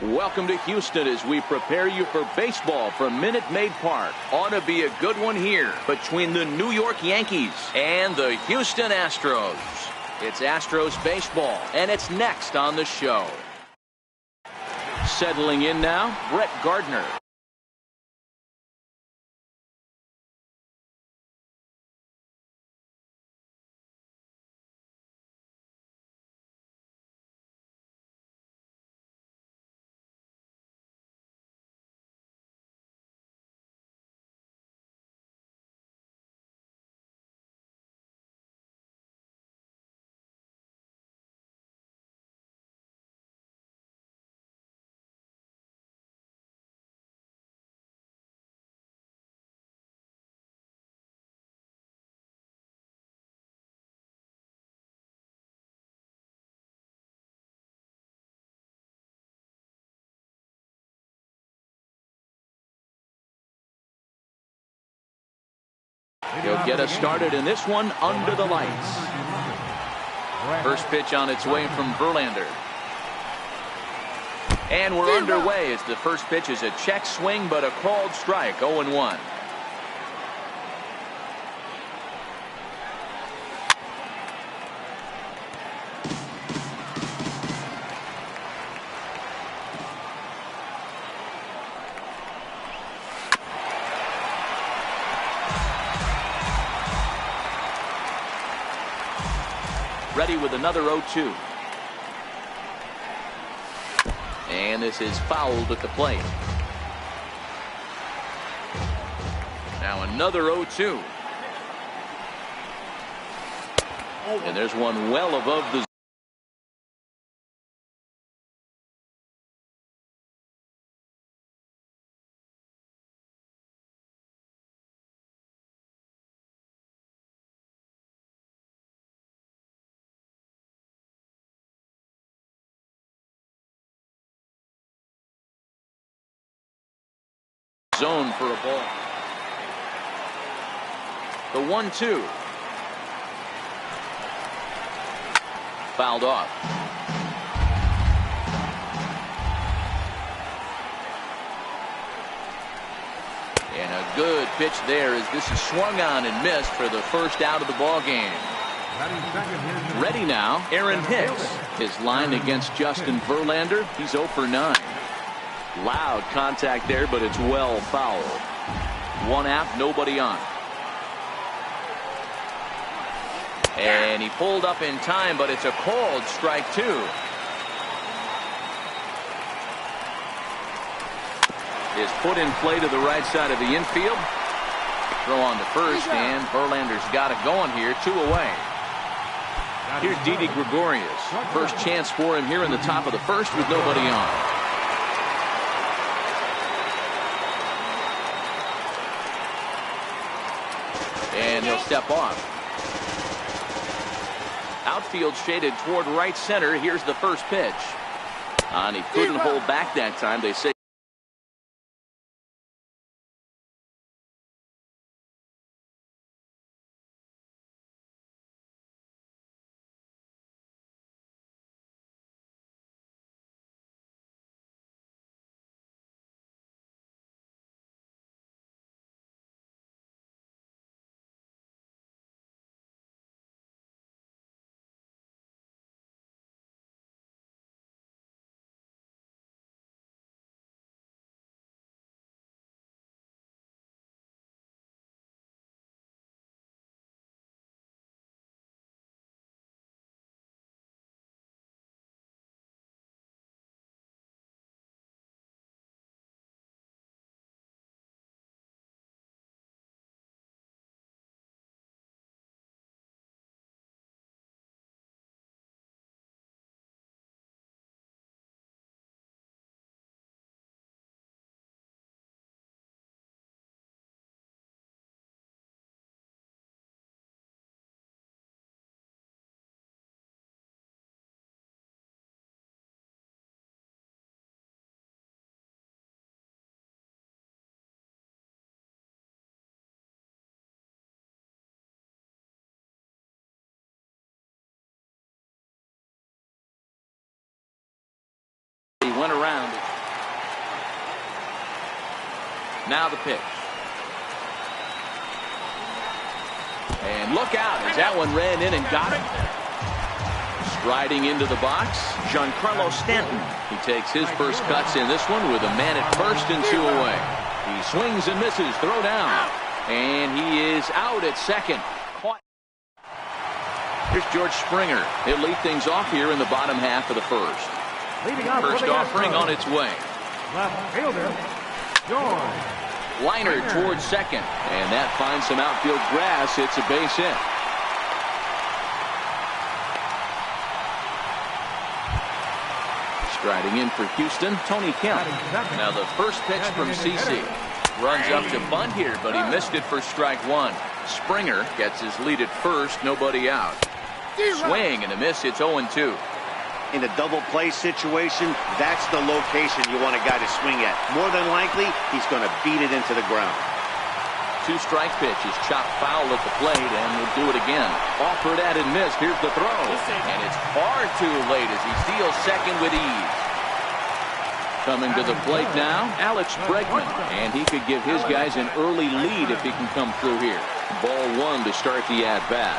Welcome to Houston as we prepare you for baseball from Minute Maid Park. Ought to be a good one here between the New York Yankees and the Houston Astros. It's Astros baseball, and it's next on the show. Settling in now, Brett Gardner. He'll get us started in this one under the lights. First pitch on its way from Verlander. And we're underway as the first pitch is a check swing, but a called strike, 0-1. Ready with another 0-2. And this is fouled at the plate. Now another 0-2. And there's one well above the zone for a ball. The 1-2. Fouled off. And a good pitch there as this is swung on and missed for the first out of the ball game. Ready now, Aaron Hicks. His line against Justin Verlander, he's 0 for 9. Loud contact there, but it's well fouled. One out, nobody on. And he pulled up in time, but it's a called strike 2. Is put in play to the right side of the infield. Throw on to first, and Verlander's got it going here, 2 away. Here's Didi Gregorius. First chance for him here in the top of the first with nobody on. And he'll step off. Outfield shaded toward right center. Here's the first pitch. And he couldn't hold back that time. They say he went around. Now the pitch. And look out as that one ran in and got him. Striding into the box, Giancarlo Stanton. He takes his first cuts in this one with a man at first and 2 away. He swings and misses, throw down. And he is out at second. Caught. Here's George Springer. He'll lead things off here in the bottom half of the first. First offering on its way. Left fielder, George. Liner towards second, and that finds some outfield grass. It's a base hit. Striding in for Houston, Tony Kemp. Now the first pitch from CC. Runs up to bunt here, but he missed it for strike one. Springer gets his lead at first, nobody out. Swing and a miss, it's 0-2. In a double play situation, that's the location you want a guy to swing at. More than likely, he's going to beat it into the ground. 2-strike pitch is chopped foul at the plate, and we'll do it again. Offered at and missed. Here's the throw. And it's far too late as he steals second with ease. Coming to the plate now, Alex Bregman. And he could give his guys an early lead if he can come through here. Ball one to start the at-bat.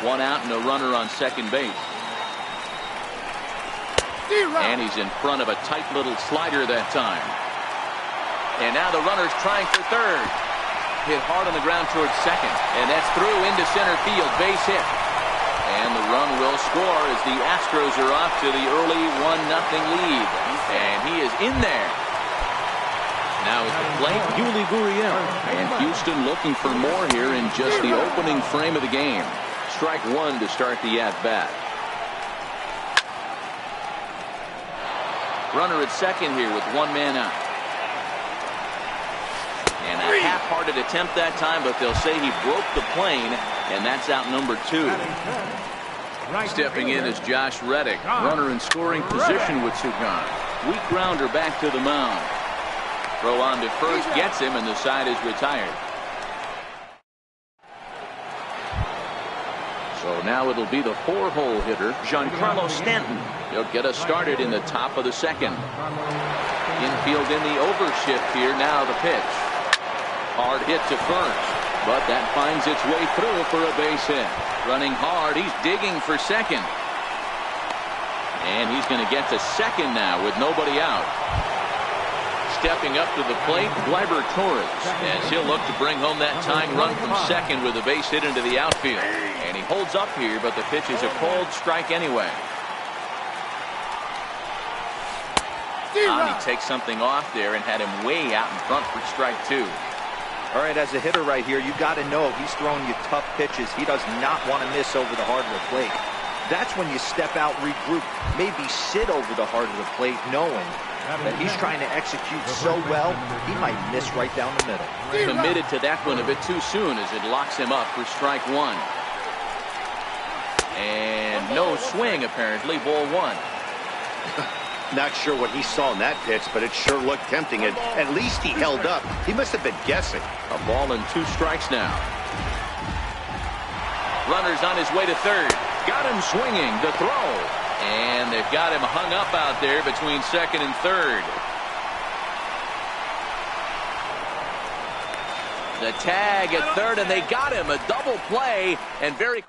1 out and a runner on second base. And he's in front of a tight little slider that time. And now the runner's trying for third. Hit hard on the ground towards second. And that's through into center field. Base hit. And the run will score as the Astros are off to the early 1-0 lead. And he is in there. Now at the plate, Yuli Gurriel. And Houston looking for more here in just the opening frame of the game. Strike one to start the at-bat. Runner at second here with 1 man out. And a half-hearted attempt that time, but they'll say he broke the plane, and that's out number 2. Stepping in is Josh Reddick. Runner in scoring position with Sugan. Weak grounder back to the mound. Throw on to first gets him, and the side is retired. So now it'll be the 4-hole hitter, Giancarlo Stanton. He'll get us started in the top of the second. Infield in the overshift here. Now the pitch. Hard hit to first, but that finds its way through for a base hit. Running hard, he's digging for second. And he's going to get to second now with nobody out. Stepping up to the plate, Gleyber Torres, as he'll look to bring home that tying run from second with a base hit into the outfield. And he holds up here, but the pitch is a cold strike anyway. He takes something off there and had him way out in front for strike 2. All right, as a hitter right here, you got to know if he's throwing you tough pitches, he does not want to miss over the heart of the plate. That's when you step out, regroup, maybe sit over the heart of the plate, knowing that he's trying to execute so well, he might miss right down the middle. Committed to that one a bit too soon as it locks him up for strike 1. And no swing, apparently, ball 1. Not sure what he saw in that pitch, but it sure looked tempting. And at least he held up. He must have been guessing. A ball and 2 strikes now. Runner's on his way to third. Got him swinging. The throw. And they've got him hung up out there between second and third. The tag at third, and they got him. A double play, and very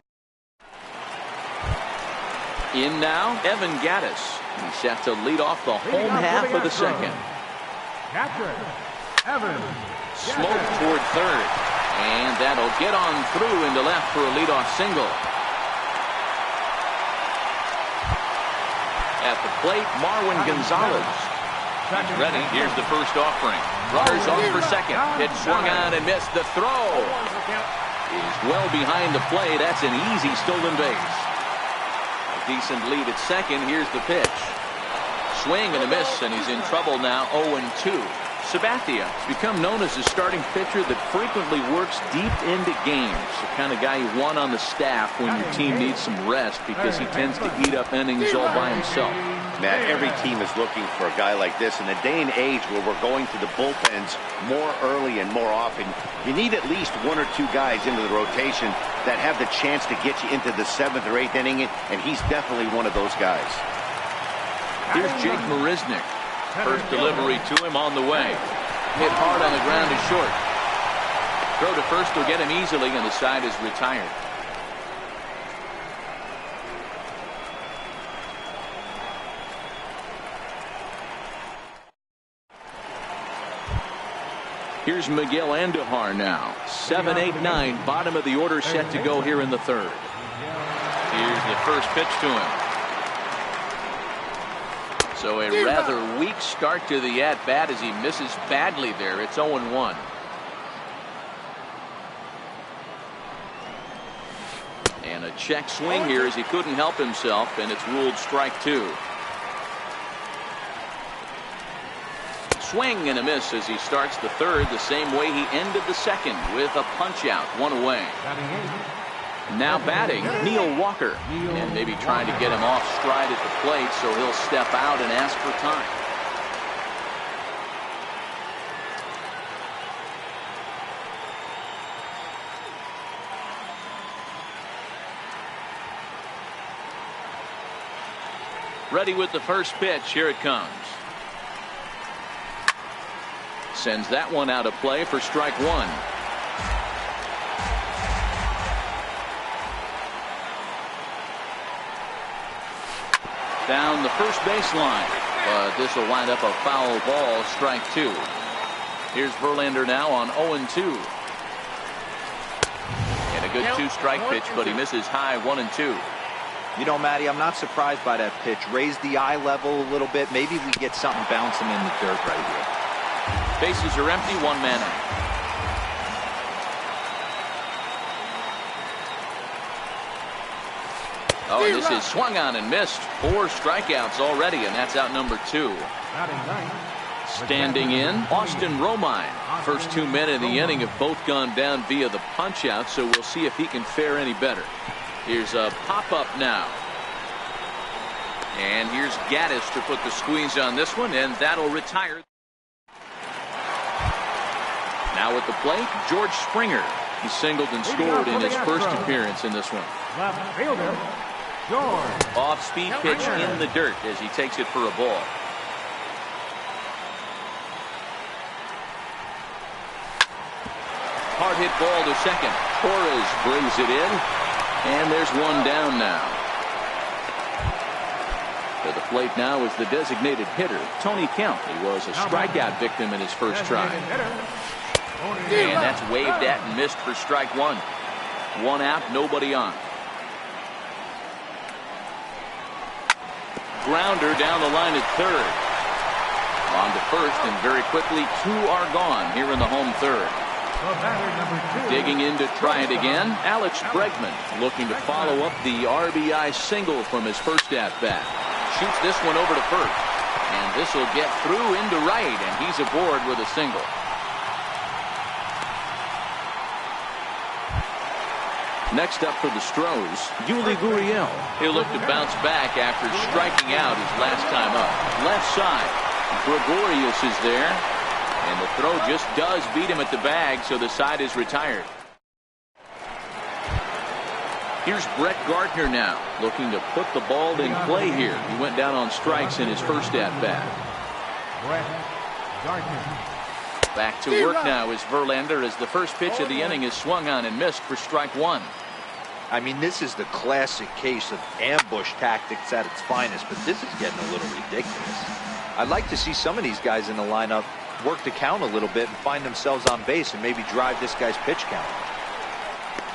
in now, Evan Gattis. He's set to lead off the home half of the second. Smoke toward third. And that'll get on through into left for a leadoff single. At the plate, Marwin Gonzalez. He's ready. Here's the first offering. Runners on for second. Pitch swung on and missed. The throw is well behind the play. That's an easy stolen base. Decent lead at second. Here's the pitch. Swing and a miss, and he's in trouble now. 0-2. Sabathia has become known as a starting pitcher that frequently works deep into games. The kind of guy you want on the staff when your team needs some rest because he tends to eat up innings all by himself. Matt, every team is looking for a guy like this. In the day and age where we're going to the bullpens more early and more often, you need at least 1 or 2 guys into the rotation that have the chance to get you into the 7th or 8th inning, and he's definitely one of those guys. Here's Jake Marisnick. First delivery to him on the way. Hit hard on the ground is short. Throw to first will get him easily, and the side is retired. Here's Miguel Andujar now. 7-8-9, bottom of the order set to go here in the third. Here's the first pitch to him. So a rather weak start to the at-bat as he misses badly there. It's 0-1. And a check swing here as he couldn't help himself, and it's ruled strike two. Swing and a miss as he starts the third the same way he ended the second, with a punch out, one away. Now batting, Neil Walker, and maybe trying to get him off stride at the plate, so he'll step out and ask for time. Ready with the first pitch. Here it comes. Sends that one out of play for strike one. Down the first baseline, but this will wind up a foul ball, strike two. Here's Verlander now on 0-2. And a good two-strike pitch, but he misses high 1-2. You know, Matty, I'm not surprised by that pitch. Raise the eye level a little bit. Maybe we get something bouncing in the dirt right here. Bases are empty, one man out. Oh, and this is swung on and missed. 4 strikeouts already, and that's out number 2. Standing in, Austin Romine. First 2 men in the inning have both gone down via the punch out, so we'll see if he can fare any better. Here's a pop-up now. And here's Gaddis to put the squeeze on this one, and that'll retire. Now at the plate, George Springer. He singled and scored in his first appearance in this one. Left fielder, George. Off-speed pitch in the dirt as he takes it for a ball. Hard hit ball to second. Torres brings it in, and there's one down now. To the plate now is the designated hitter, Tony Kemp. He was a strikeout victim in his first try. And that's waved at and missed for strike one. 1 out, nobody on. Grounder down the line at third. On to first, and very quickly 2 are gone here in the home third. Digging in to try it again, Alex Bregman looking to follow up the RBI single from his first at-bat. Shoots this one over to first, and this will get through into right, and he's aboard with a single. Next up for the Stros, Yuli Gurriel. He'll look to bounce back after striking out his last time up. Left side, Gregorius is there, and the throw just does beat him at the bag, so the side is retired. Here's Brett Gardner now, looking to put the ball in play here. He went down on strikes in his first at-bat. Brett Gardner. Back to work now is Verlander as the first pitch of the inning is swung on and missed for strike one. I mean, this is the classic case of ambush tactics at its finest, but this is getting a little ridiculous. I'd like to see some of these guys in the lineup work the count a little bit and find themselves on base and maybe drive this guy's pitch count.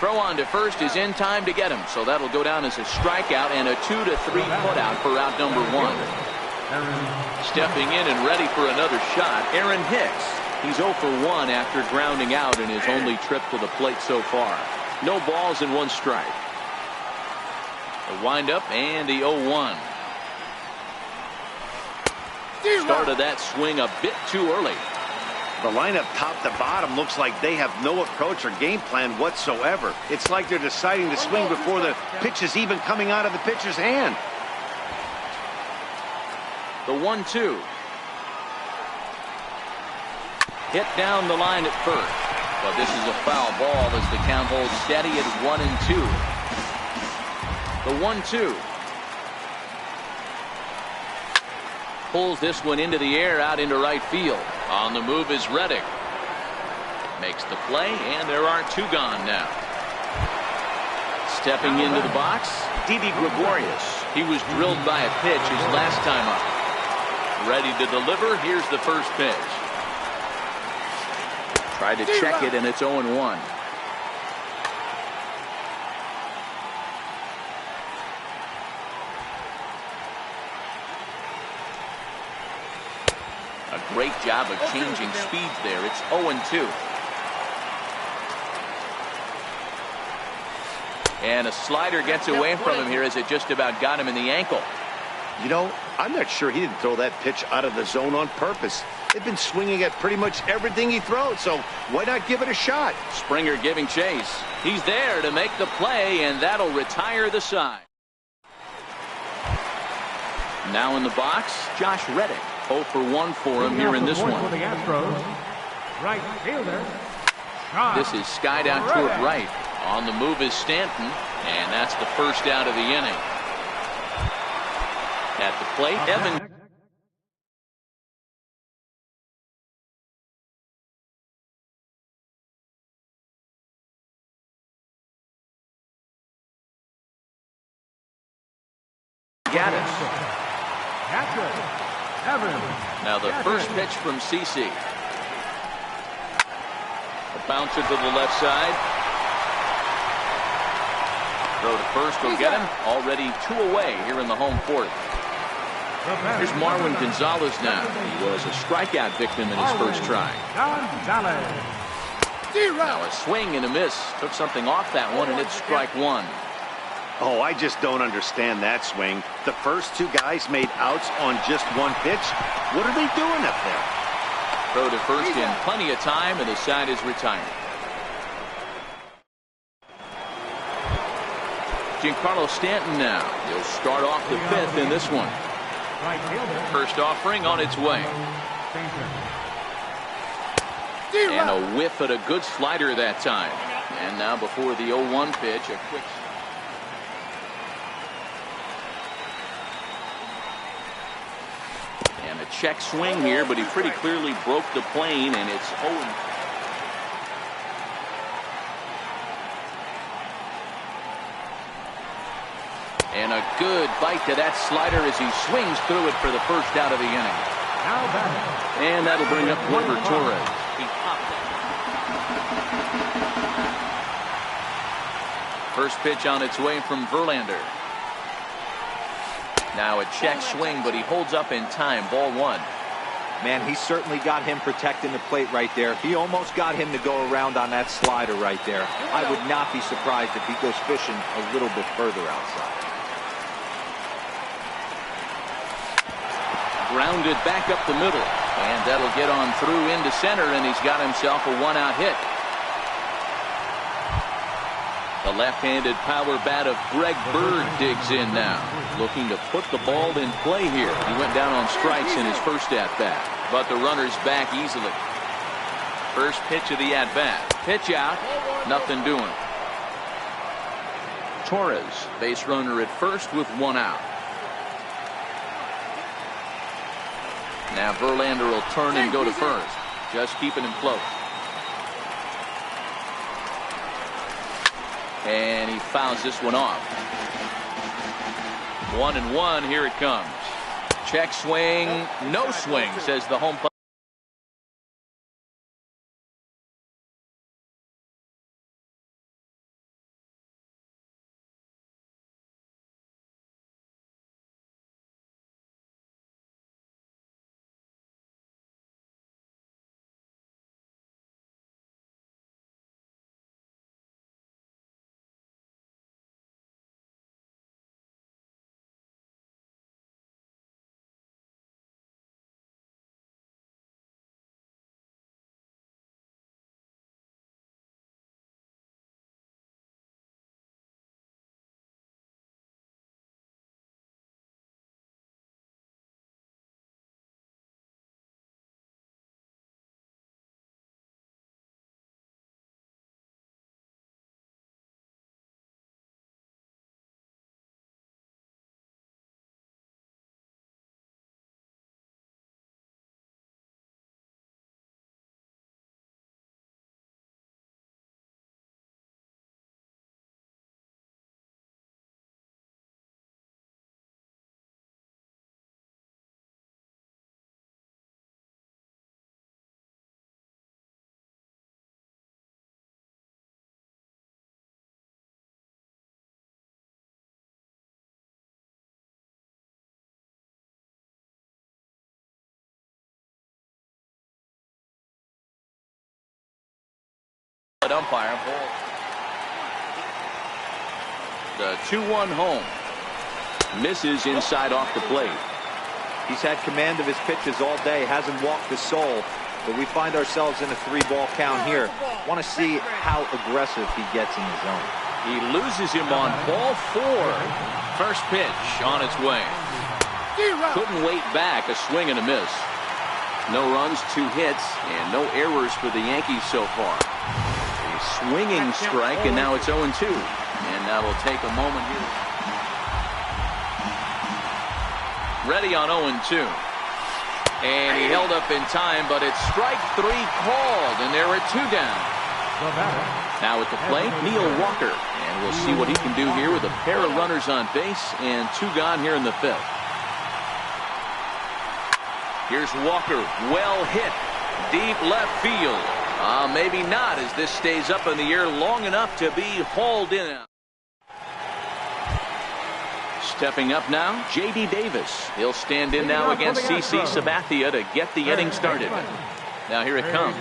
Throw on to first is in time to get him, so that'll go down as a strikeout and a 2-3 putout for out number 1. Stepping in and ready for another shot, Aaron Hicks. He's 0 for 1 after grounding out in his only trip to the plate so far. No balls and 1 strike. The windup and the 0-1. Started that swing a bit too early. The lineup top to bottom looks like they have no approach or game plan whatsoever. It's like they're deciding to swing before the pitch is even coming out of the pitcher's hand. The 1-2. Hit down the line at first, but this is a foul ball as the count holds steady at 1-2. The 1-2. pulls this one into the air out into right field. On the move is Reddick. Makes the play, and there are two gone now. Stepping into the box, Didi Gregorius. He was drilled by a pitch his last time up. Ready to deliver. Here's the first pitch. Tried to check it, and it's 0-1. A great job of changing speeds there. It's 0-2. And a slider gets away from him here as it just about got him in the ankle. You know, I'm not sure he didn't throw that pitch out of the zone on purpose. They've been swinging at pretty much everything he throws, so why not give it a shot? Springer giving chase. He's there to make the play, and that'll retire the side. Now in the box, Josh Reddick. 0 for 1 for him here in this one. For the Astros, right fielder. This is skied out toward right. On the move is Stanton, and that's the first out of the inning. At the plate, Evan. Gaddis. Now the first pitch from CC. A bouncer to the left side. Throw to first will get him. Already 2 away here in the home fourth. Here's Marwin Gonzalez now. He was a strikeout victim in his first try. Now a swing and a miss. Took something off that one, and it's strike one. Oh, I just don't understand that swing. The first two guys made outs on just one pitch. What are they doing up there? Throw to first in plenty of time, and the side is retired. Giancarlo Stanton now. He'll start off the fifth in this one. First offering on its way. And a whiff at a good slider that time. And now before the 0-1 pitch, a quick. And a check swing here, but he pretty clearly broke the plane, and it's 0. And a good bite to that slider as he swings through it for the first out of the inning. And that'll bring up Gleyber Torres. He popped it. First pitch on its way from Verlander. Now a check swing, but he holds up in time. Ball one. Man, he certainly got him protecting the plate right there. He almost got him to go around on that slider right there. I would not be surprised if he goes fishing a little bit further outside. Grounded back up the middle, and that'll get on through into center, and he's got himself a one-out hit. The left-handed power bat of Greg Bird digs in now, looking to put the ball in play here. He went down on strikes in his first at-bat, but the runner's back easily. First pitch of the at-bat. Pitch out, nothing doing. Torres, base runner at first with one out. Now Verlander will turn and go to first, just keeping him close. And he fouls this one off. 1-1, here it comes. Check swing, no swing, says the home plate. umpire. Ball. The 2-1 home. Misses inside off the plate. He's had command of his pitches all day. Hasn't walked a soul. But we find ourselves in a 3-ball count here. Want to see how aggressive he gets in the zone. He loses him on ball 4. First pitch on its way. Couldn't wait back. A swing and a miss. No runs, 2 hits, and no errors for the Yankees so far. A swinging strike, and now it's 0-2. And that'll take a moment here. Ready on 0-2. And he held up in time, but it's strike 3 called, and there are 2 down. Now at the plate, Neil Walker. And we'll see what he can do here with a pair of runners on base and 2 gone here in the 5th. Here's Walker, well hit, deep left field. Maybe not, as this stays up in the air long enough to be hauled in. Stepping up now, J.D. Davis. He'll stand in now against C.C. Sabathia to get the inning started. Now here it comes.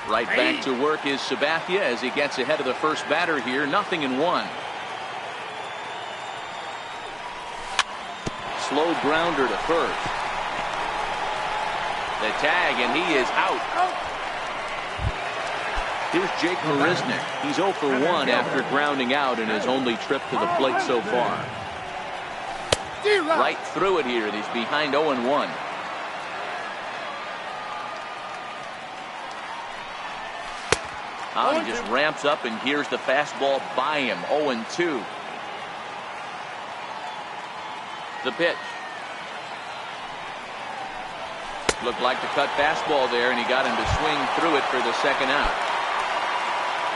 Right back to work is Sabathia as he gets ahead of the first batter here. 0-1. Slow grounder to first. The tag, and he is out. Here's Jake Marisnick. He's 0 for 1 after grounding out in his only trip to the plate so far. Right through it here, and he's behind 0-1. He just ramps up, and here's the fastball by him. 0-2. The pitch. Looked like the cut fastball there, and he got him to swing through it for the second out.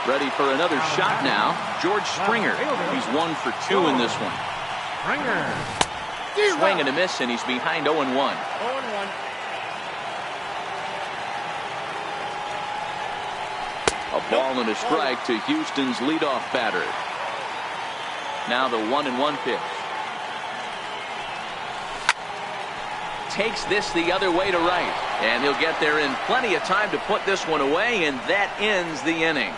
Ready for another shot now. George Springer. He's 1 for 2 in this one. Swing and a miss, and he's behind 0-1. 0-1. A ball and a strike to Houston's leadoff batter. Now the 1-1 pitch. Takes this the other way to right, and he'll get there in plenty of time to put this one away, and that ends the inning.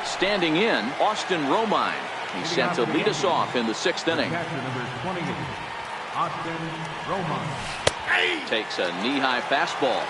Standing in, Austin Romine. He's set to lead us off in the 6th inning. Austin Romine takes a knee-high fastball.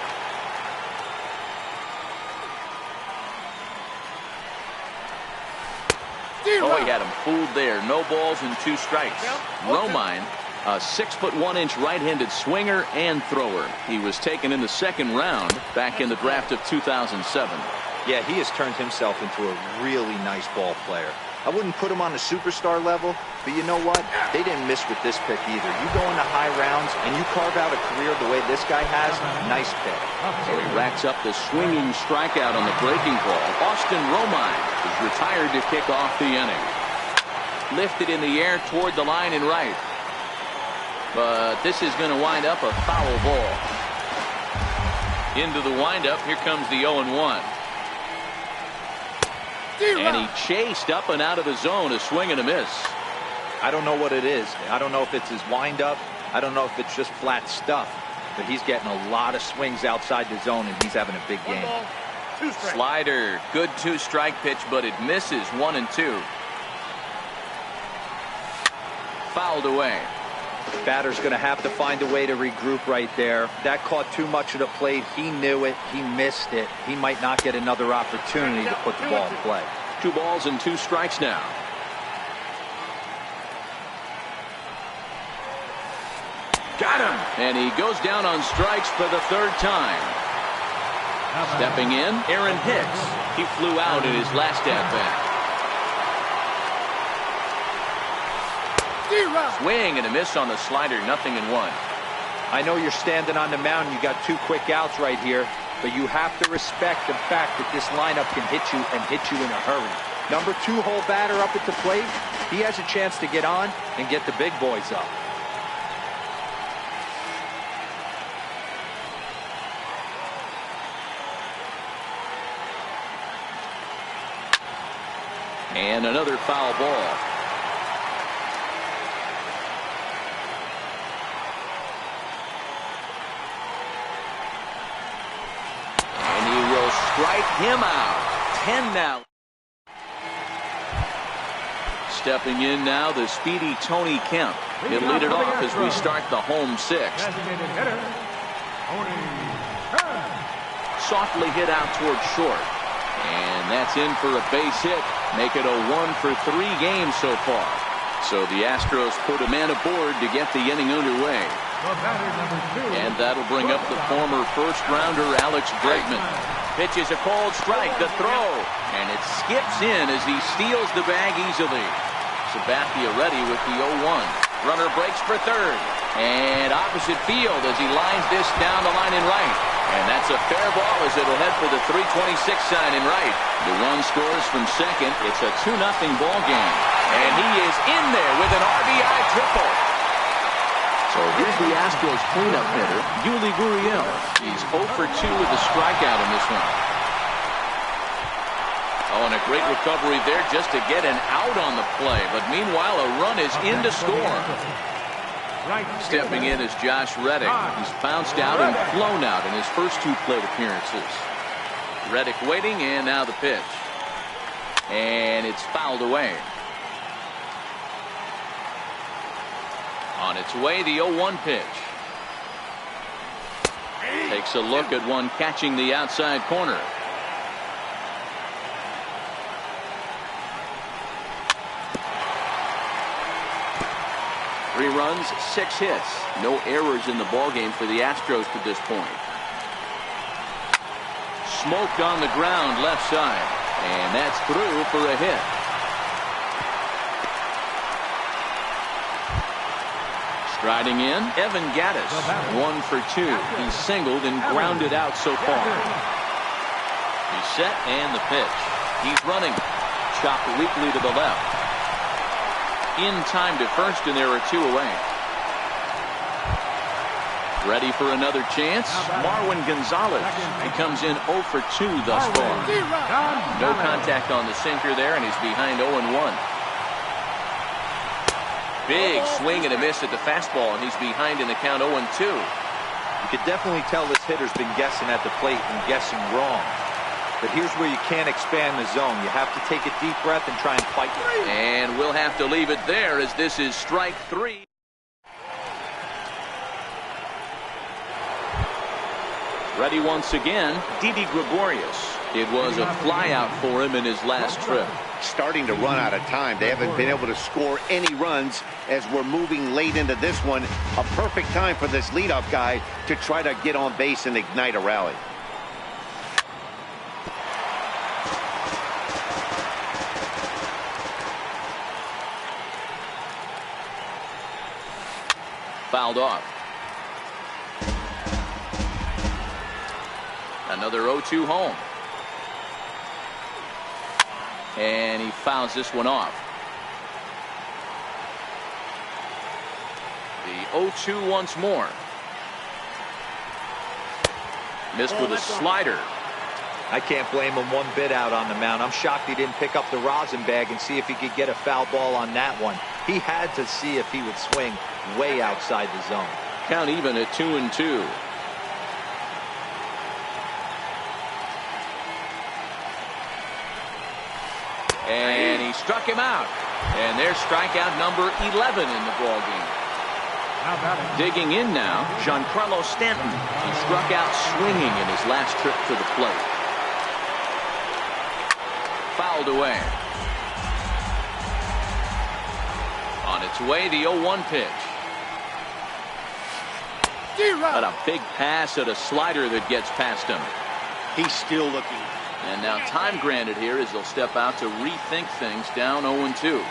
Oh, he had him fooled there. No balls and 2 strikes. Romine, a 6'1" right-handed swinger and thrower. He was taken in the 2nd round back in the draft of 2007. Yeah, he has turned himself into a really nice ball player. I wouldn't put him on the superstar level, but you know what? They didn't miss with this pick either. You go into high rounds and you carve out a career the way this guy has, nice pick. So he racks up the swinging strikeout on the breaking ball. Austin Romine is retired to kick off the inning. Lifted in the air toward the line and right. But this is going to wind up a foul ball. Into the windup, here comes the 0-1. And he chased up and out of the zone, a swing and a miss. I don't know what it is. I don't know if it's his windup. I don't know if it's just flat stuff. But he's getting a lot of swings outside the zone, and he's having a big game. Slider, good 2-strike pitch, but it misses. 1-2. Fouled away. Batter's going to have to find a way to regroup right there. That caught too much of the plate. He knew it. He missed it. He might not get another opportunity to put the ball in play. 2 balls and 2 strikes now. Got him. And he goes down on strikes for the 3rd time. Stepping in, Aaron Hicks. He flew out in his last at-bat. Swing and a miss on the slider. 0-1. I know you're standing on the mound. You got 2 quick outs right here, but you have to respect the fact that this lineup can hit you and hit you in a hurry. Number 2 hole batter up at the plate. He has a chance to get on and get the big boys up. And another foul ball. strike him out. 10 now. Stepping in now, the speedy Tony Kemp. He'll lead it off as we start the home sixth. Designated hitter, Tony Kemp. Softly hit out towards short. And that's in for a base hit. Make it a 1-for-3 game so far. So the Astros put a man aboard to get the inning underway. The batter, number 2. And that'll bring up the former first-rounder Alex Bregman. Pitches a cold strike, the throw. And it skips in as he steals the bag easily. Sabathia ready with the 0-1. Runner breaks for third. And opposite field as he lines this down the line in right. And that's a fair ball as it'll head for the 326 sign in right. The run scores from second. It's a 2-0 ball game. And he is in there with an RBI triple. So here's the Astros cleanup hitter, Yuli Gurriel. He's 0 for 2 with a strikeout in this one. Oh, and a great recovery there just to get an out on the play. But meanwhile, a run is in to score. Stepping in is Josh Reddick. He's bounced out and flown out in his first 2 plate appearances. Reddick waiting, and now the pitch. And it's fouled away. On its way, the 0-1 pitch. Takes a look at one catching the outside corner. Three runs, 6 hits. No errors in the ballgame for the Astros to this point. Smoked on the ground left side. And that's through for a hit. Striding in, Evan Gattis, 1 for 2. He's singled and grounded out so far. He's set and the pitch. He's running. Chopped weakly to the left. In time to first, and there are 2 away. Ready for another chance? Marwin Gonzalez. He comes in 0 for 2 thus far. No contact on the sinker there, and he's behind 0-1. Big swing and a miss at the fastball, and he's behind in the count 0-2. You could definitely tell this hitter's been guessing at the plate and guessing wrong. But here's where you can't expand the zone. You have to take a deep breath and try and fight. And we'll have to leave it there as this is strike 3. Ready once again, Didi Gregorius. It was a flyout for him in his last trip. Starting to run out of time. They haven't been able to score any runs as we're moving late into this one. A perfect time for this leadoff guy to try to get on base and ignite a rally. Fouled off. Another 0-2 home. And he fouls this one off. The 0-2 once more. Missed with a slider. I can't blame him one bit out on the mound. I'm shocked he didn't pick up the rosin bag and see if he could get a foul ball on that one. He had to see if he would swing way outside the zone. Count even at 2-2. And he struck him out. And there's strikeout number 11 in the ballgame. Digging in now, Giancarlo Stanton. He struck out swinging in his last trip to the plate. Fouled away. On its way, the 0-1 pitch. But a big pass at a slider that gets past him. He's still looking. And now time granted here as they'll step out to rethink things down 0-2.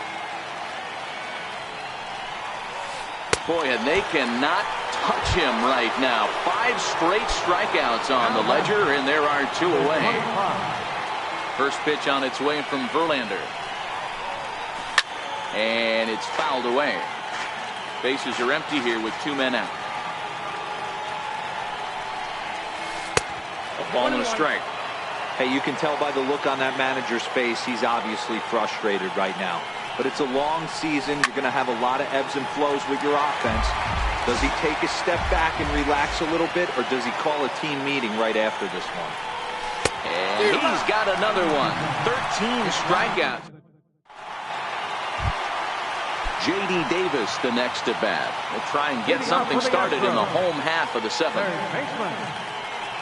Boy, and they cannot touch him right now. 5 straight strikeouts on the ledger, and there are 2 away. First pitch on its way from Verlander. And it's fouled away. Bases are empty here with 2 men out. A ball and a strike. Hey, you can tell by the look on that manager's face, he's obviously frustrated right now. But it's a long season. You're going to have a lot of ebbs and flows with your offense. Does he take a step back and relax a little bit, or does he call a team meeting right after this one? And he's got another one. 13 strikeouts. J.D. Davis the next at bat. We'll try and get something started in the home half of the seventh.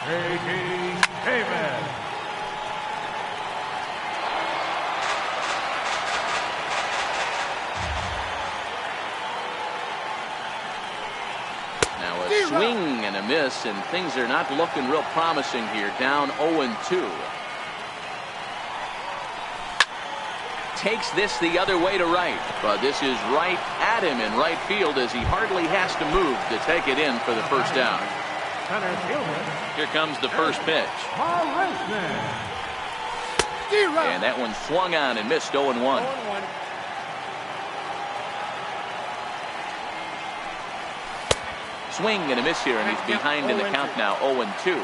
J.D. Davis. Now a swing and a miss, and things are not looking real promising here. Down 0-2. Takes this the other way to right, but this is right at him in right field as he hardly has to move to take it in for the first out. Here comes the first pitch. And that one swung on and missed. 0-1. Swing and a miss here, and he's behind in the count now. 0-2.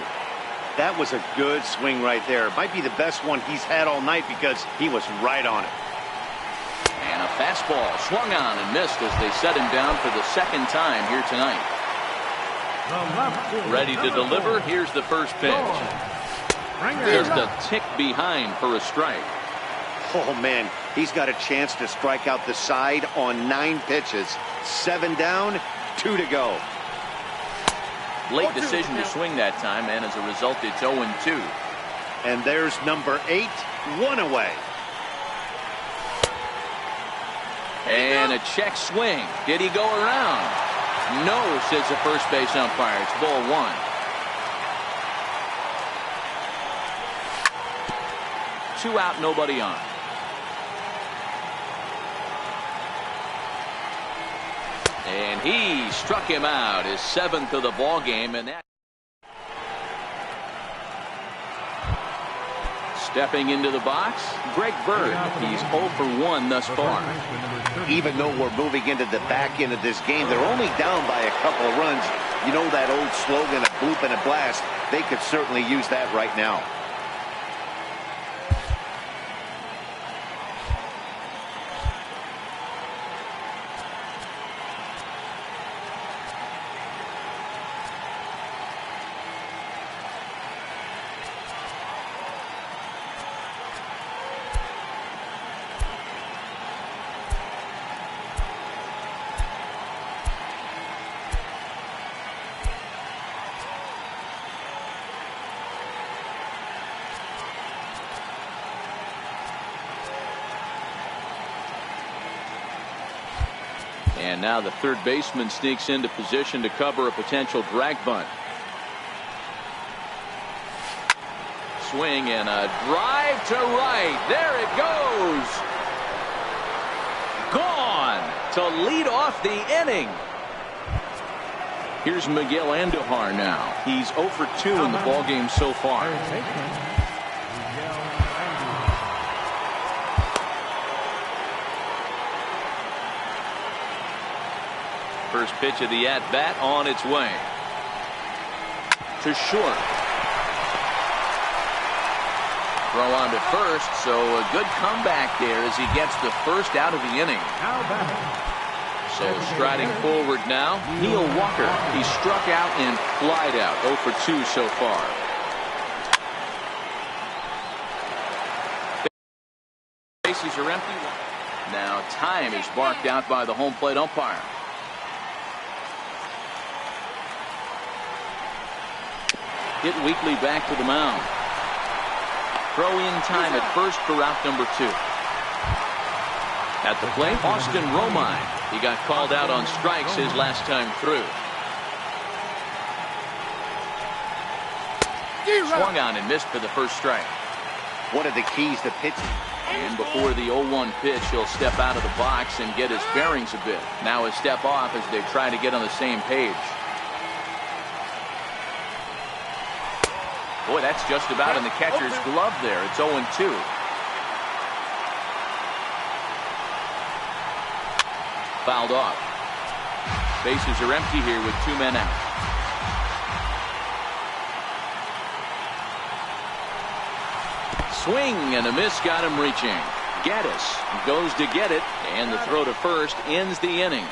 That was a good swing right there. Might be the best one he's had all night because he was right on it. And a fastball swung on and missed as they set him down for the second time here tonight. Ready to deliver. Here's the first pitch. Just a tick behind for a strike. Oh, man, he's got a chance to strike out the side on 9 pitches. 7 down, 2 to go. Late decision to swing that time, and as a result, it's 0-2. And there's number 8, 1 away. And a check swing. Did he go around? No, says the first base umpire. It's ball 1. Two out, nobody on. And he struck him out, his 7th of the ball game, and that. Stepping into the box, Greg Bird. He's 0 for 1 thus far. Even though we're moving into the back end of this game, they're only down by a couple of runs. You know that old slogan, a bloop and a blast. They could certainly use that right now. And now the third baseman sneaks into position to cover a potential drag bunt. Swing and a drive to right. There it goes. Gone to lead off the inning. Here's Miguel Andujar now. He's 0 for 2 in the ballgame so far. First pitch of the at-bat on its way. To short. Throw on to first, so a good comeback there as he gets the first out of the inning. So striding forward now, Neil Walker. He struck out and flied out. 0 for 2 so far. Bases are empty. Now time is barked out by the home plate umpire. Hit Weekly back to the mound. Throw in time at first for route number 2. At the plate, Austin Romine. He got called out on strikes his last time through. Swung on and missed for the first strike. One of the keys to pitching. And before the 0-1 pitch, he'll step out of the box and get his bearings a bit. Now a step off as they try to get on the same page. Boy, that's just about in the catcher's glove there. It's 0-2. Fouled off. Bases are empty here with 2 men out. Swing and a miss got him reaching. Gaddis goes to get it, and the throw to first ends the inning.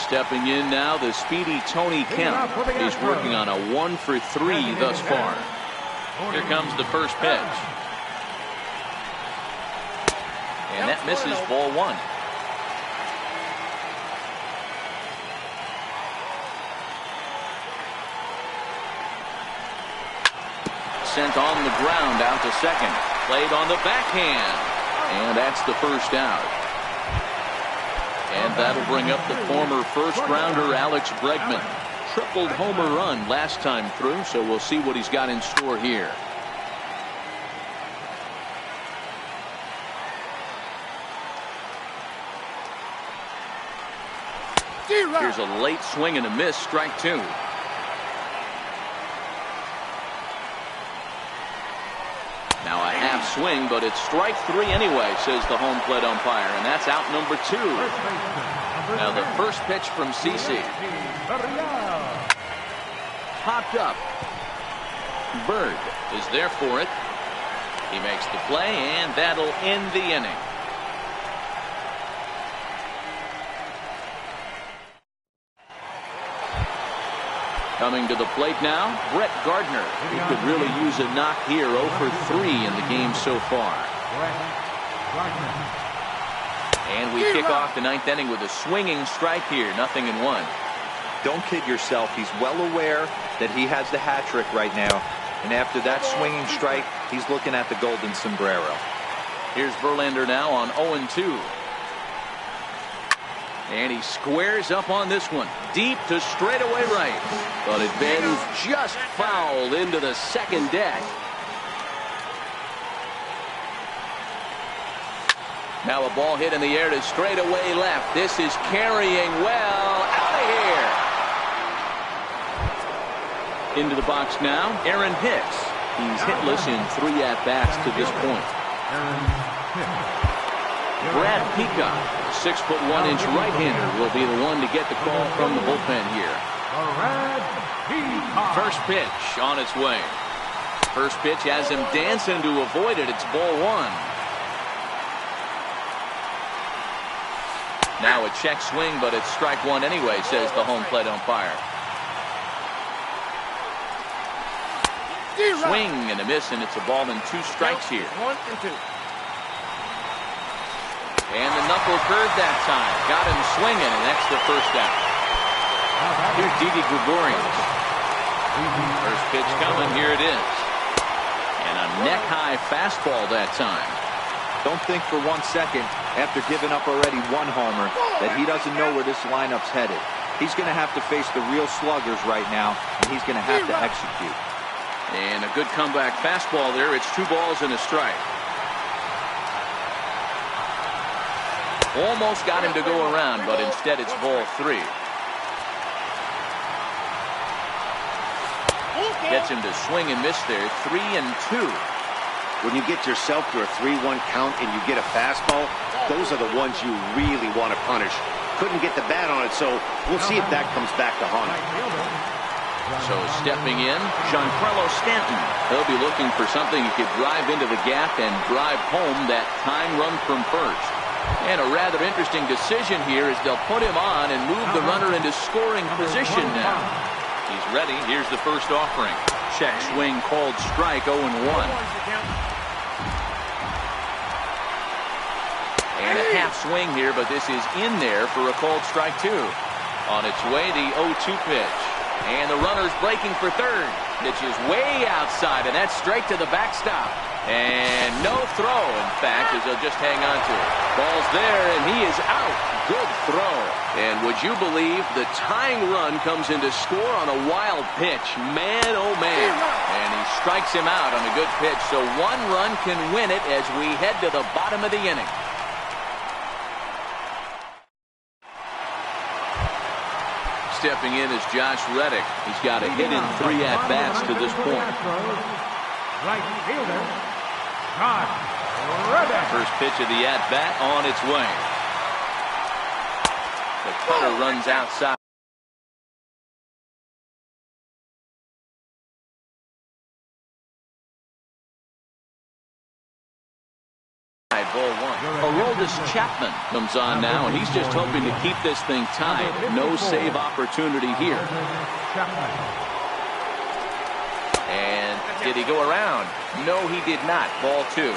Stepping in now, the speedy Tony Kemp. He's working on a 1 for 3 thus far. Here comes the first pitch. And that misses, ball 1. Sent on the ground out to second. Played on the backhand. And that's the first out. And that'll bring up the former first-rounder Alex Bregman. Tripled homer run last time through, so we'll see what he's got in store here. Here's a late swing and a miss, strike 2. Now a half swing, but it's strike 3 anyway, says the home plate umpire, and that's out number 2. Now the first pitch from CC. Popped up. Bird is there for it. He makes the play, and that'll end the inning. Coming to the plate now, Brett Gardner. He could really use a knock here. 0 for 3 in the game so far. And we kick off the 9th inning with a swinging strike here. 0-1. Don't kid yourself. He's well aware that he has the hat trick right now. And after that swinging strike, he's looking at the golden sombrero. Here's Verlander now on 0-2. And he squares up on this one. Deep to straightaway right. But it bends just foul into the second deck. Now a ball hit in the air to straightaway left. This is carrying well out of here. Into the box now, Aaron Hicks. He's hitless in 3 at-bats to this point. Brad Peacock, 6'1" right-hander, will be the one to get the call from the bullpen here. First pitch on its way. First pitch has him dancing to avoid it. It's ball 1. Now a check swing, but it's strike 1 anyway, says the home plate umpire. Swing and a miss, and it's a ball and 2 strikes here. 1 and 2. And the knuckle curve that time. Got him swinging, and that's the first out. Here's Didi Gregorius. First pitch coming. Here it is. And a neck-high fastball that time. Don't think for 1 second, after giving up already 1 homer, that he doesn't know where this lineup's headed. He's going to have to face the real sluggers right now, and he's going to have to execute. And a good comeback fastball there. It's 2 balls and a strike. Almost got him to go around, but instead it's ball 3. Gets him to swing and miss there. 3-2. When you get yourself to a 3-1 count and you get a fastball, those are the ones you really want to punish. Couldn't get the bat on it, so we'll see if that comes back to haunt him. So stepping in, Giancarlo Stanton. He'll be looking for something he could drive into the gap and drive home that tying run from first. And a rather interesting decision here is they'll put him on and move the runner into scoring position now. He's ready. Here's the first offering. Check swing called strike, 0-1. And a half swing here, but this is in there for a called strike 2. On its way, the 0-2 pitch. And the runner's breaking for third. Pitch is way outside, and that's straight to the backstop. And no throw, in fact, as they'll just hang on to it. Ball's there, and he is out. Good throw. And would you believe the tying run comes in to score on a wild pitch? Man, oh man. And he strikes him out on a good pitch, so 1 run can win it as we head to the bottom of the inning. Stepping in is Josh Reddick. He's got a hit in 3 at-bats to this point. Right fielder, Josh Reddick. First pitch of the at-bat on its way. The cutter runs outside. Ball one. Aroldis Chapman comes on now, and he's just hoping to keep this thing tied. No save opportunity here. And did he go around? No, he did not. Ball two.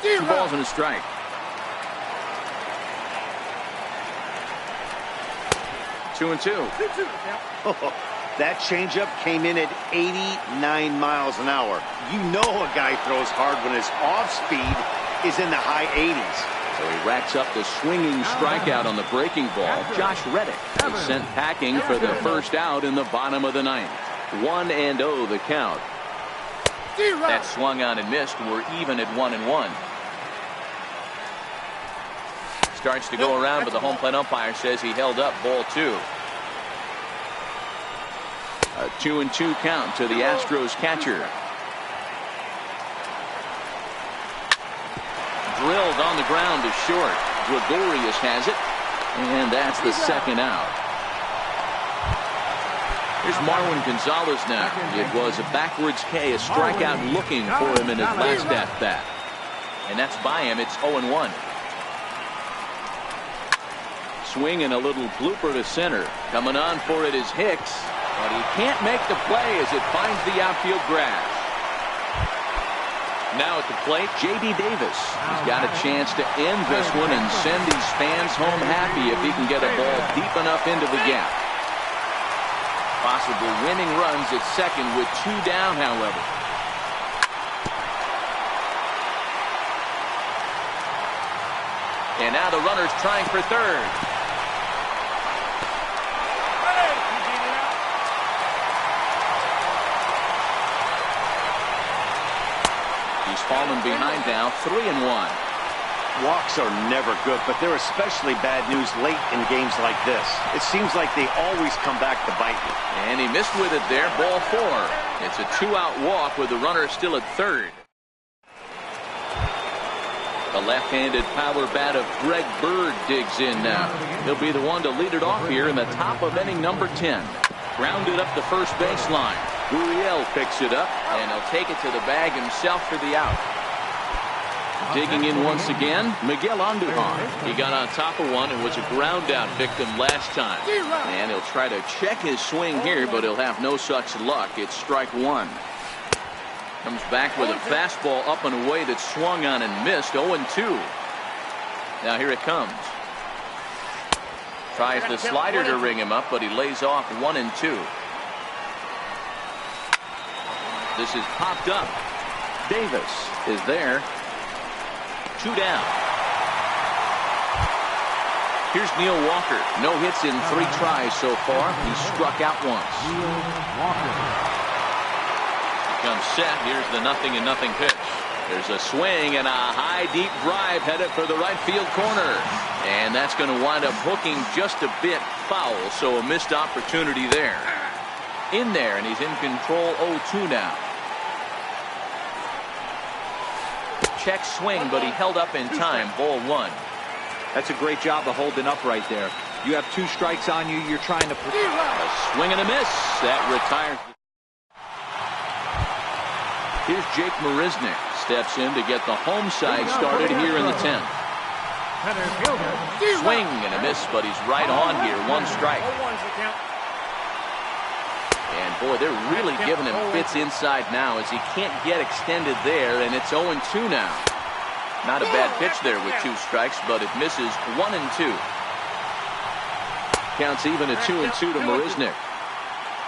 2 balls and a strike. Two and two. That changeup came in at 89 miles an hour. You know a guy throws hard when his off speed is in the high 80s. So he racks up the swinging strikeout on the breaking ball. Josh Reddick is sent packing for the first out in the bottom of the ninth. 1-0 the count. That swung on and missed. We're even at 1-1. Starts to go around, but the home plate umpire says he held up. Ball two. A 2-2 count to the Astros catcher. Drilled on the ground to short. Gregorius has it, and that's the second out. Here's Marwin Gonzalez now. It was a backwards K, a strikeout looking for him in his last at-bat. And that's by him. It's 0-1. Swing and a little blooper to center. Coming on for it is Hicks, but he can't make the play as it finds the outfield grass. Now at the plate, J.D. Davis. He's got a chance to end this one and send these fans home happy if he can get a ball deep enough into the gap. Possible winning runs at second with 2 down, however. And now the runner's trying for third. He's fallen behind now, 3-1. Walks are never good, but they're especially bad news late in games like this. It seems like they always come back to bite you. And he missed with it there, ball 4. It's a 2-out walk with the runner still at third. The left-handed power bat of Greg Bird digs in now. He'll be the one to lead it off here in the top of inning number 10. Grounded up the first baseline. Gurriel picks it up, and he'll take it to the bag himself for the out. Digging in once again, Miguel Andujar. He got on top of one and was a ground out victim last time. And he'll try to check his swing here, but he'll have no such luck. It's strike 1. Comes back with a fastball up and away that swung on and missed. 0-2. Now here it comes. Tries the slider to ring him up, but he lays off 1-2. This is popped up. Davis is there. 2 down. Here's Neil Walker. No hits in 3 tries so far. He's struck out once. Comes set. Here's the 0-0 pitch. There's a swing and a high deep drive headed for the right field corner. And that's going to wind up hooking just a bit foul. So a missed opportunity there. In there, and he's in control. 0-2 now. Check swing, but he held up in time. Ball 1. That's a great job of holding up right there. You have 2 strikes on you. You're trying to put a swing and a miss. That retires. Here's Jake Marisnick. Steps in to get the home side started here in the 10th. Swing and a miss, but he's right on here. 1 strike. And boy, they're really giving him fits inside now as he can't get extended there, and it's 0-2 now. Not a bad pitch there with 2 strikes, but it misses. 1-2. Counts even at 2-2 to Marisnick.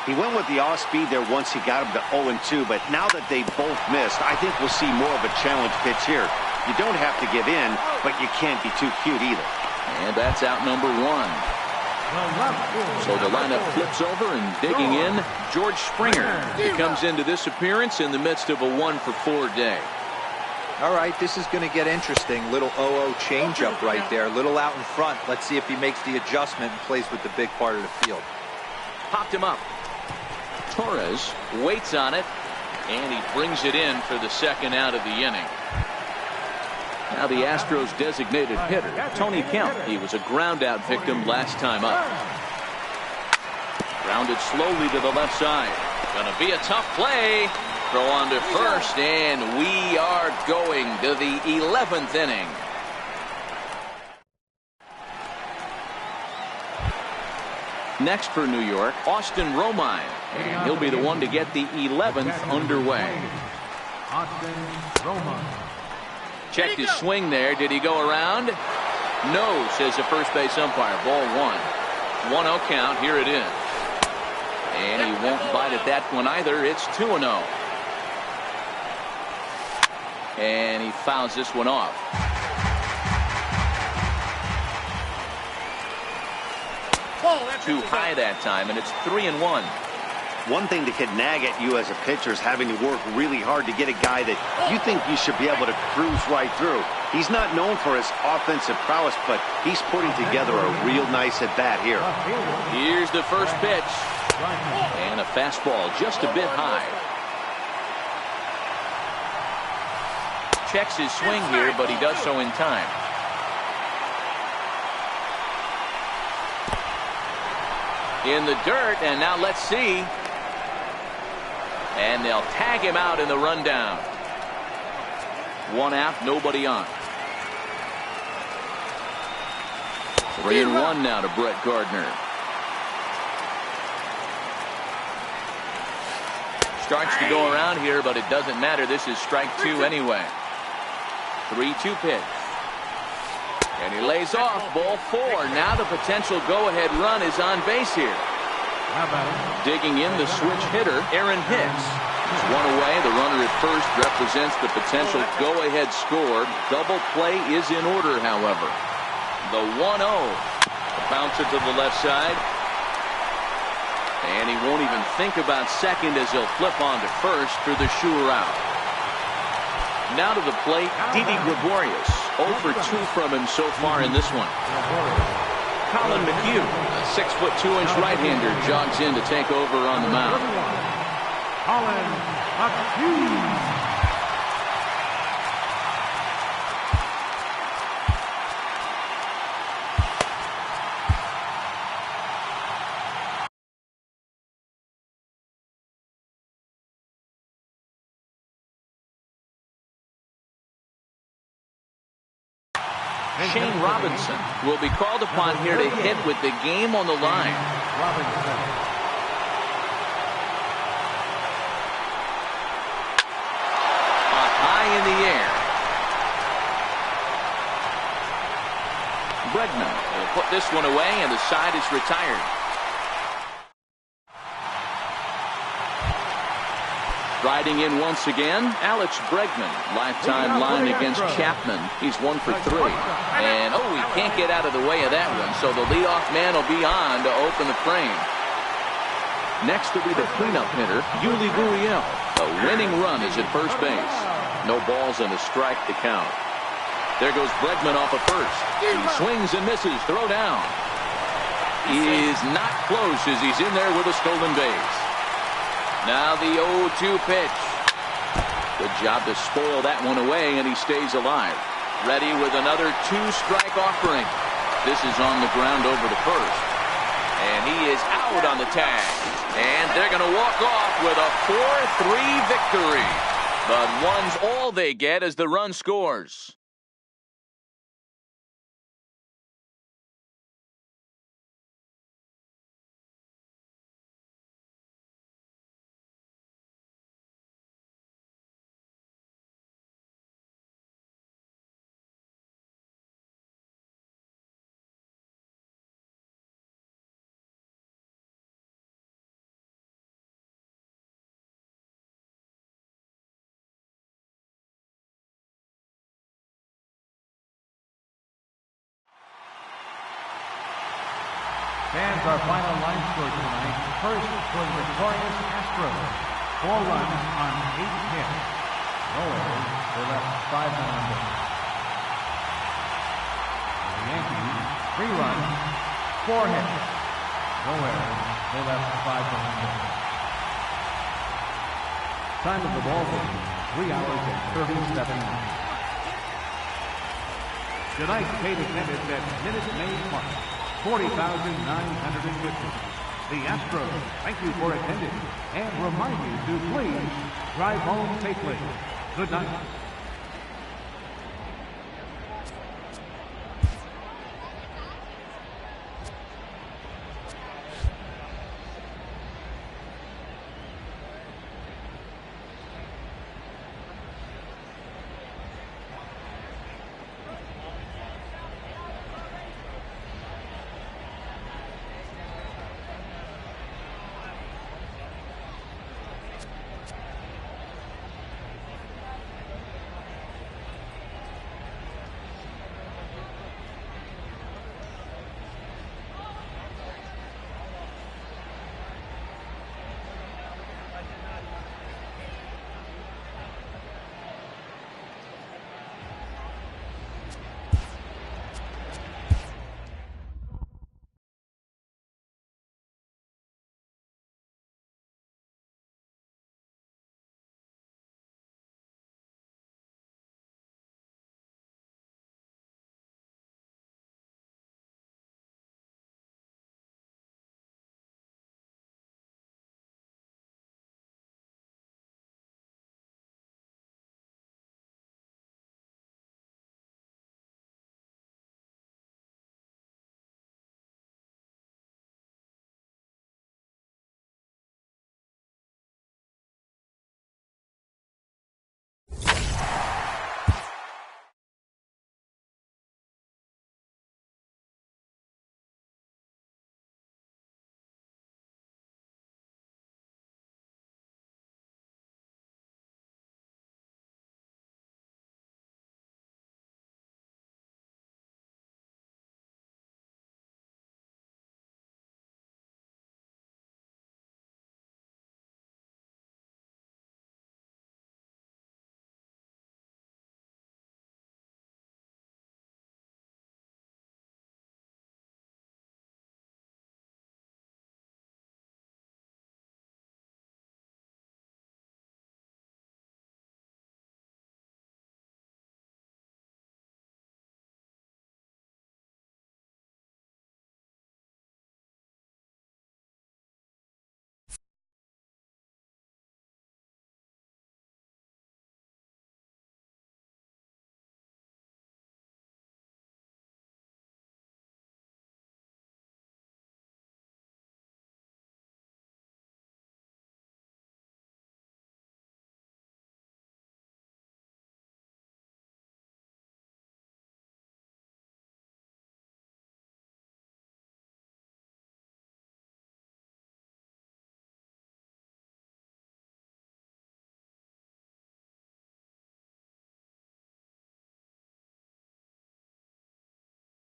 He went with the off speed there once he got him to 0-2, but now that they both missed, I think we'll see more of a challenge pitch here. You don't have to give in, but you can't be too cute either. And that's out number 1. So the lineup flips over, and digging in, George Springer. He comes into this appearance in the midst of a 1-for-4 day. All right, this is going to get interesting. Little 0-0 changeup right there. Little out in front. Let's see if he makes the adjustment and plays with the big part of the field. Popped him up. Torres waits on it, and he brings it in for the second out of the inning. Now the Astros designated hitter, Tony Kemp. He was a ground out victim last time up. Grounded slowly to the left side. Gonna be a tough play. Throw on to first, and we are going to the 11th inning. Next for New York, Austin Romine. And he'll be the one to get the 11th underway. Austin Romine. Checked his swing there. Did he go around? No, says the first base umpire. Ball one. 1-0 count. Here it is. And he won't bite at that one either. It's 2-0. And he fouls this one off. Too high that time, and it's 3-1. One thing that could nag at you as a pitcher is having to work really hard to get a guy that you think you should be able to cruise right through. He's not known for his offensive prowess, but he's putting together a real nice at-bat here. Here's the first pitch. And a fastball just a bit high. Checks his swing here, but he does so in time. In the dirt, and now let's see. And they'll tag him out in the rundown. One out, nobody on. 3-1 now to Brett Gardner. Starts to go around here, but it doesn't matter. This is strike two anyway. 3-2 pitch. And he lays off. Ball four. Now the potential go-ahead run is on base here. Digging in the switch hitter, Aaron Hicks. He's one away. The runner at first represents the potential go-ahead score. Double play is in order, however. The 1-0. A bouncer to the left side. And he won't even think about second as he'll flip on to first for the sure out. Now to the plate, Didi Gregorius. 0 for 2 from him so far in this one. Colin McHugh, a 6'2" right-hander, jogs in to take over on the mound. Colin McHugh. Shane Robinson will be called upon here to hit with the game on the line. Robinson. High in the air. Bregman will put this one away, and the side is retired. Riding in once again, Alex Bregman. Lifetime line against Chapman. He's 1 for 3. And, oh, he can't get out of the way of that one, so the leadoff man will be on to open the frame. Next will be the cleanup hitter, Yuli Gurriel. A winning run is at first base. No balls and a strike to count. There goes Bregman off of first. He swings and misses. Throw down. He is not close as he's in there with a stolen base. Now the 0-2 pitch. Good job to spoil that one away, and he stays alive. Ready with another 2-strike offering. This is on the ground over the first. And he is out on the tag. And they're going to walk off with a 4-3 victory. But one's all they get as the run scores. Fans, our final line score tonight. First for the victorious Astros. 4 runs on 8 hits. No errors. They left 5 men on base. The Yankees, 3 runs, 4 hits. No errors. They left 5 men on base. Time of the ball game, 3 hours and 37 minutes. Tonight's paid attendance at Minute Maid Park, 40,950. The Astros thank you for attending and remind you to please drive home safely. Good night.